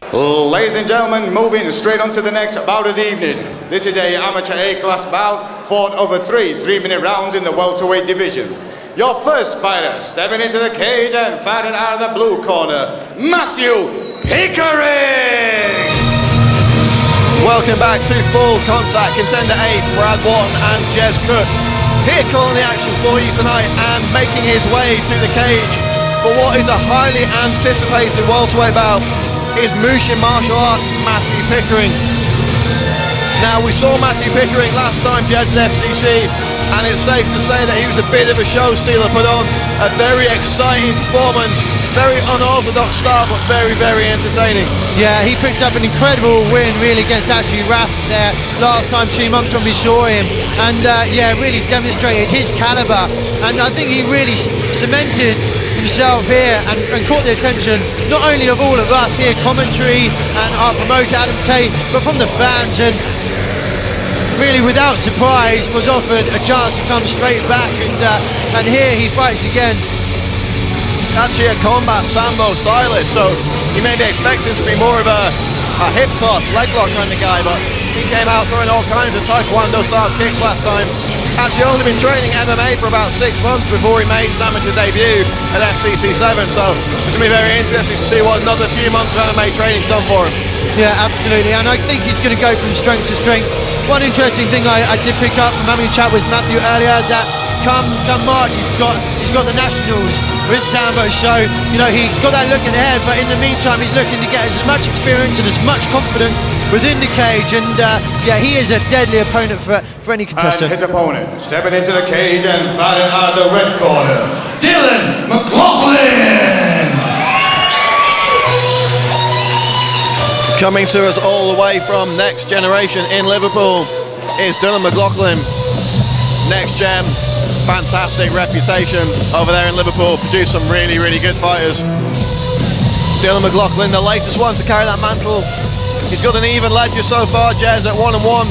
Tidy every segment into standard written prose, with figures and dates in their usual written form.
Ladies and gentlemen, moving straight on to the next bout of the evening. This is a amateur A-class bout fought over three 3-minute rounds in the welterweight division. Your first fighter stepping into the cage and fighting out of the blue corner, Matthew Pickering! Welcome back to Full Contact. Contender 8, Brad Wharton and Jez Cook here calling the action for you tonight and making his way to the cage for what is a highly anticipated welterweight bout is Mushin Martial Arts Matthew Pickering. Now, we saw Matthew Pickering last time, Jez, at FCC, and it's safe to say that he was a bit of a show stealer, put on a very exciting performance, very unorthodox style, but very, very entertaining. Yeah, he picked up an incredible win, really, against Ashley Raff there last time 2 months when we saw him, and yeah, really demonstrated his caliber, and I think he really cemented himself here and caught the attention not only of all of us here, commentary and our promoter Adam Tate, but from the fans, and really without surprise was offered a chance to come straight back, and here he fights again. Actually a combat sambo stylist, so you may be expecting to be more of a hip toss, leg lock kind of guy, but he came out throwing all kinds of taekwondo style kicks last time. Actually only been training MMA for about 6 months before he made his amateur debut at FCC7, so it's going to be very interesting to see what another few months of MMA training's done for him. Yeah, absolutely, and I think he's going to go from strength to strength. One interesting thing I did pick up from having a chat with Matthew earlier, that come March he's got the Nationals with Sambo, so you know he's got that look ahead, but in the meantime he's looking to get as much experience and as much confidence within the cage, and yeah, he is a deadly opponent for any contestant. And his opponent stepping into the cage and fighting out of the red corner, McGloughlin! Coming to us all the way from Next Generation in Liverpool is McLaughlin. Next Gen, fantastic reputation over there in Liverpool, produced some really, really good fighters. McLaughlin, the latest one to carry that mantle. He's got an even ledger so far, Jez, at 1-1. Going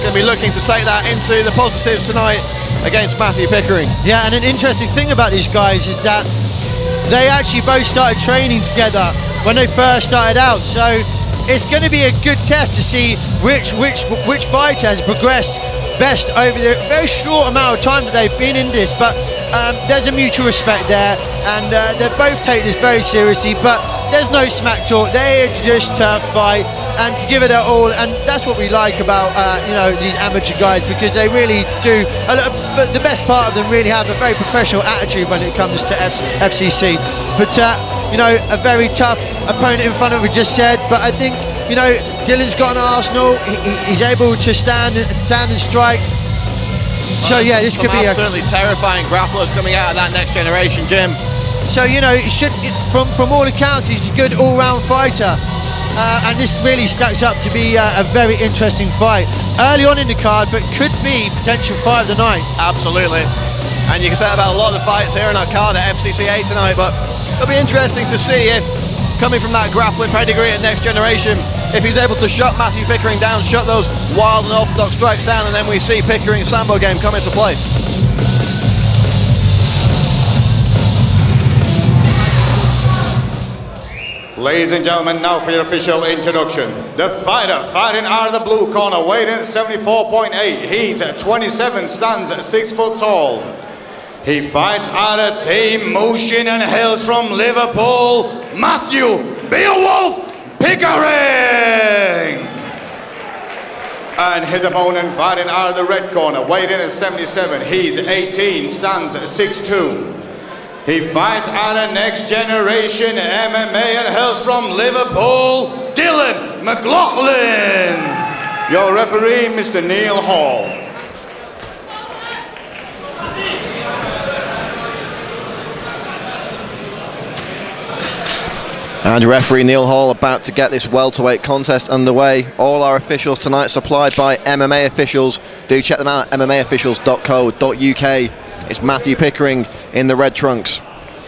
to be looking to take that into the positives tonight against Matthew Pickering. Yeah, and an interesting thing about these guys is that they actually both started training together when they first started out, so it's going to be a good test to see which fighter has progressed best over the very short amount of time that they've been in this, but there's a mutual respect there, and they both take this very seriously, but there's no smack talk. They just fight and to give it their all, and that's what we like about you know, these amateur guys, because they really do, the best part of them really have a very professional attitude when it comes to FCC, but you know, a very tough opponent in front of, we just said, but I think, you know, Dylan's got an arsenal. He's able to stand and strike. So yeah, this could be absolutely terrifying grapplers coming out of that Next Generation gym. So you know, it should, from all accounts, he's a good all-round fighter, and this really stacks up to be a very interesting fight early on in the card, but could be potential fight of the night. Absolutely, and you can say about a lot of the fights here in our card at FCC8 tonight, but it'll be interesting to see if, coming from that grappling pedigree at Next Generation, if he's able to shut Matthew Pickering down, shut those wild and orthodox strikes down, and then we see Pickering's sambo game come into play. Ladies and gentlemen, now for your official introduction. The fighter fighting out of the blue corner, weighing 74.8. He's 27, stands 6 foot tall. He fights out of Team Mushin and hails from Liverpool, Matthew Beowulf Pickering! And his opponent fighting out of the red corner, weighing in at 77. He's 18, stands 6'2". He fights out of Next Generation MMA and hails from Liverpool, Dylan McGloughlin. Your referee, Mr. Neil Hall. And referee Neil Hall about to get this welterweight contest underway. All our officials tonight supplied by MMA Officials. Do check them out at mmaofficials.co.uk. It's Matthew Pickering in the red trunks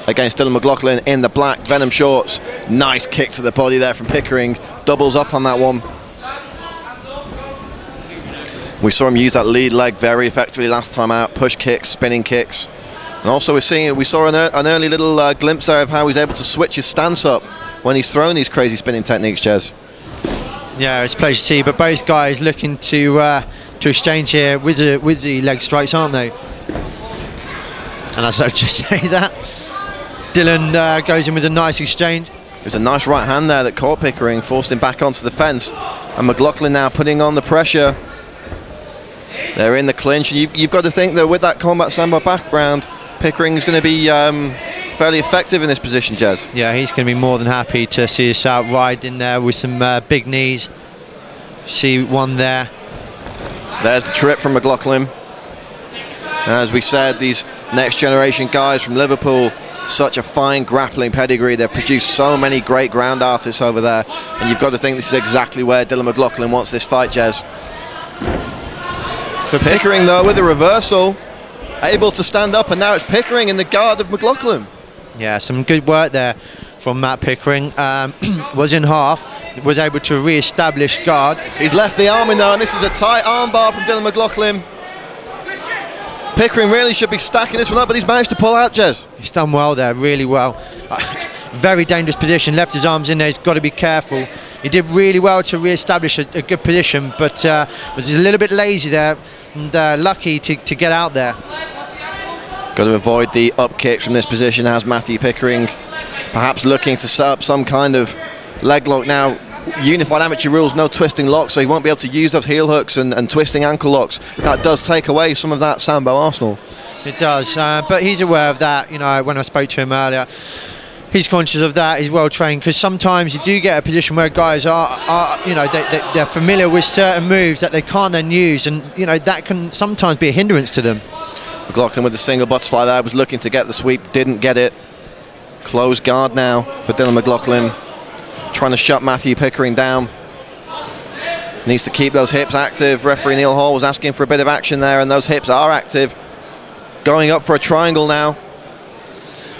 against Dylan McGloughlin in the black Venom shorts. Nice kick to the body there from Pickering. Doubles up on that one. We saw him use that lead leg very effectively last time out. Push kicks, spinning kicks. And also we saw an early little glimpse there of how he's able to switch his stance up when he's throwing these crazy spinning techniques, Jez. Yeah, it's a pleasure to see, but both guys looking to exchange here with the leg strikes, aren't they? And as I just say that, Dylan goes in with a nice exchange. There's a nice right hand there that caught Pickering, forced him back onto the fence. And McGloughlin now putting on the pressure. They're in the clinch. And you've got to think that with that combat sambo background, Pickering is going to be fairly effective in this position, Jez. Yeah, he's going to be more than happy to see us out ride in there with some big knees. See one there. There's the trip from McGloughlin. As we said, these next generation guys from Liverpool, such a fine grappling pedigree. They've produced so many great ground artists over there. And you've got to think this is exactly where Dylan McGloughlin wants this fight, Jez. For Pickering, though, with the reversal, able to stand up, and now it's Pickering in the guard of McGloughlin. Yeah, some good work there from Matt Pickering. Was in half, was able to re-establish guard. He's left the arm in though, and this is a tight armbar from Dylan McGloughlin. Pickering really should be stacking this one up, but he's managed to pull out, Jez. He's done well there, really well. Very dangerous position, left his arms in there, he's got to be careful. He did really well to re-establish a good position, but was a little bit lazy there, and lucky to get out there. Got to avoid the up kicks from this position as Matthew Pickering perhaps looking to set up some kind of leg lock. Now, unified amateur rules, no twisting locks, so he won't be able to use those heel hooks and twisting ankle locks. That does take away some of that sambo arsenal. It does, but he's aware of that. You know, when I spoke to him earlier, he's conscious of that. He's well trained, because sometimes you do get a position where guys are you know, they're familiar with certain moves that they can't then use, and you know that can sometimes be a hindrance to them. McLaughlin with the single butterfly there, was looking to get the sweep, didn't get it. Closed guard now for Dylan McGloughlin, trying to shut Matthew Pickering down. Needs to keep those hips active. Referee Neil Hall was asking for a bit of action there, and those hips are active. Going up for a triangle now.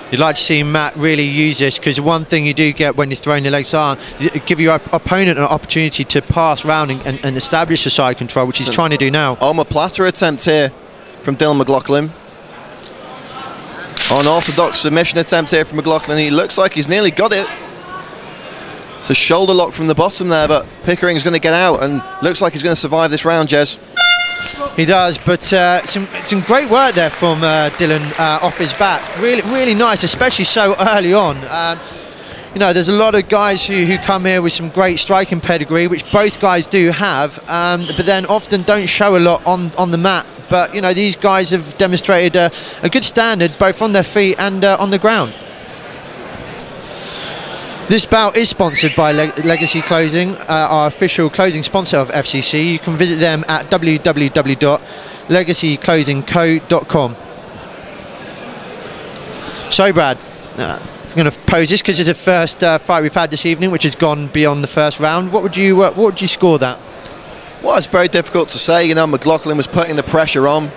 You'd like to see Matt really use this, because one thing you do get when you're throwing your legs on, is give your opponent an opportunity to pass round and establish a side control, which he's trying to do now. Omoplata attempt here from Dylan McGloughlin. Unorthodox submission attempt here from McGloughlin. He looks like he's nearly got it. It's a shoulder lock from the bottom there, but Pickering's going to get out, and looks like he's going to survive this round, Jez. He does, but some great work there from Dylan off his back. Really nice, especially so early on. You know, there's a lot of guys who come here with some great striking pedigree, which both guys do have, but then often don't show a lot on the mat. But you know, these guys have demonstrated a good standard both on their feet and on the ground. This bout is sponsored by Legacy Clothing, our official clothing sponsor of FCC. You can visit them at www.legacyclothingco.com. So Brad, I'm going to pose this because it's the first fight we've had this evening, which has gone beyond the first round. What would you score that? Well, it's very difficult to say. You know, McGloughlin was putting the pressure on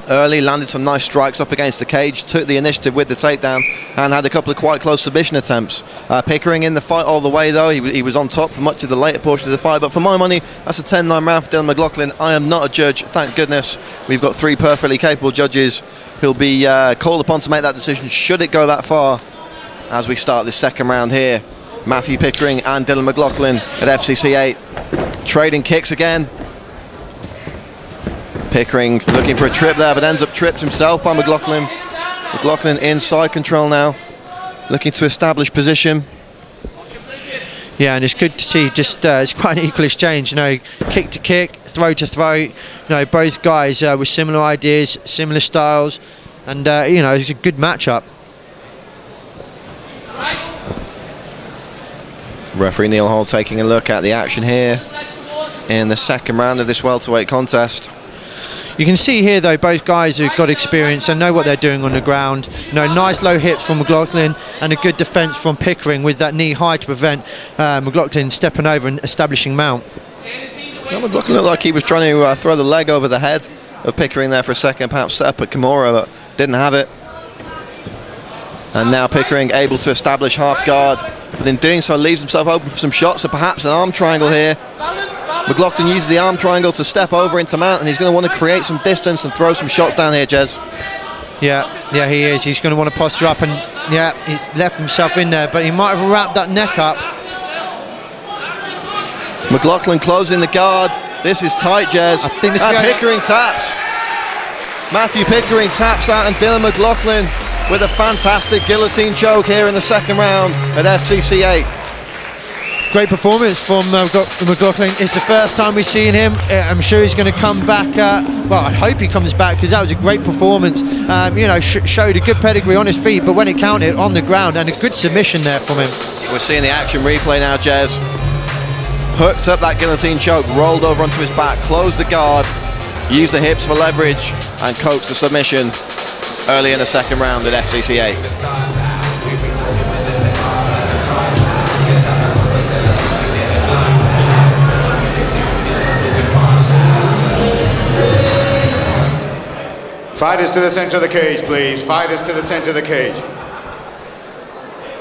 early, landed some nice strikes up against the cage, took the initiative with the takedown, and had a couple of quite close submission attempts. Pickering in the fight all the way, though. He was on top for much of the later portion of the fight, but for my money, that's a 10-9 round for Dylan McGloughlin. I am not a judge, thank goodness. We've got 3 perfectly capable judges who'll be called upon to make that decision should it go that far as we start this second round here. Matthew Pickering and Dylan McGloughlin at FCC 8. Trading kicks again. Pickering looking for a trip there, but ends up tripped himself by McGloughlin. McGloughlin inside control now, looking to establish position. Yeah, and it's good to see just it's quite an equal exchange, you know, kick to kick, throw to throw. You know, both guys with similar ideas, similar styles, and you know, it's a good matchup. Referee Neil Hall taking a look at the action here in the second round of this welterweight contest. You can see here, though, both guys who've got experience and know what they're doing on the ground. You know, nice low hips from McGloughlin and a good defence from Pickering with that knee high to prevent McGloughlin stepping over and establishing mount. Well, McGloughlin looked like he was trying to throw the leg over the head of Pickering there for a second, perhaps set up a Kimura, but didn't have it. And now Pickering able to establish half guard, but in doing so leaves himself open for some shots, so perhaps an arm triangle here. McGloughlin uses the arm triangle to step over into mount, and he's going to want to create some distance and throw some shots down here, Jez. Yeah, he is. He's going to want to posture up, and Yeah, he's left himself in there, but he might have wrapped that neck up. McGloughlin closing the guard. This is tight, Jez. I think this and Pickering taps. Matthew Pickering taps out, and Dylan McGloughlin with a fantastic guillotine choke here in the second round at FCC 8. Great performance from McGloughlin. It's the first time we've seen him. I'm sure he's going to come back. Well, I hope he comes back, because that was a great performance. You know, showed a good pedigree on his feet, but when it counted, on the ground, and a good submission there from him. We're seeing the action replay now, Jez. Hooked up that guillotine choke, rolled over onto his back, closed the guard, used the hips for leverage, and coaxed the submission early in the second round at FCC 8. Fighters to the center of the cage, please. Fighters to the center of the cage.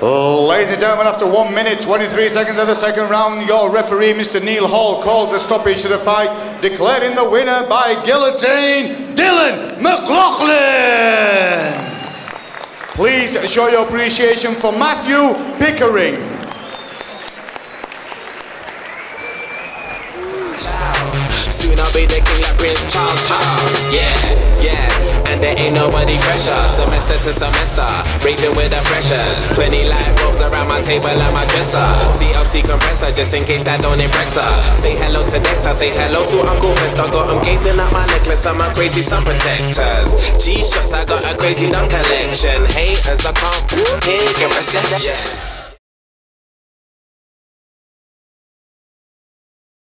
Ladies and gentlemen, after 1 minute, 23 seconds of the second round, your referee, Mr. Neil Hall, calls a stoppage to the fight, declaring the winner by guillotine, Dylan McGloughlin. Please show your appreciation for Matthew Pickering. Soon I'll be the king like Prince Charles. Yeah, and there ain't nobody fresher. Semester to semester, raving with the freshers. 20 light bulbs around my table and my dresser. CLC compressor, just in case that don't impress her. Say hello to Dexter, say hello to Uncle Fester. Got him gazing at my necklace and my crazy sun protectors. G-shots, I got a crazy dunk collection. Haters, I can't hear your reception.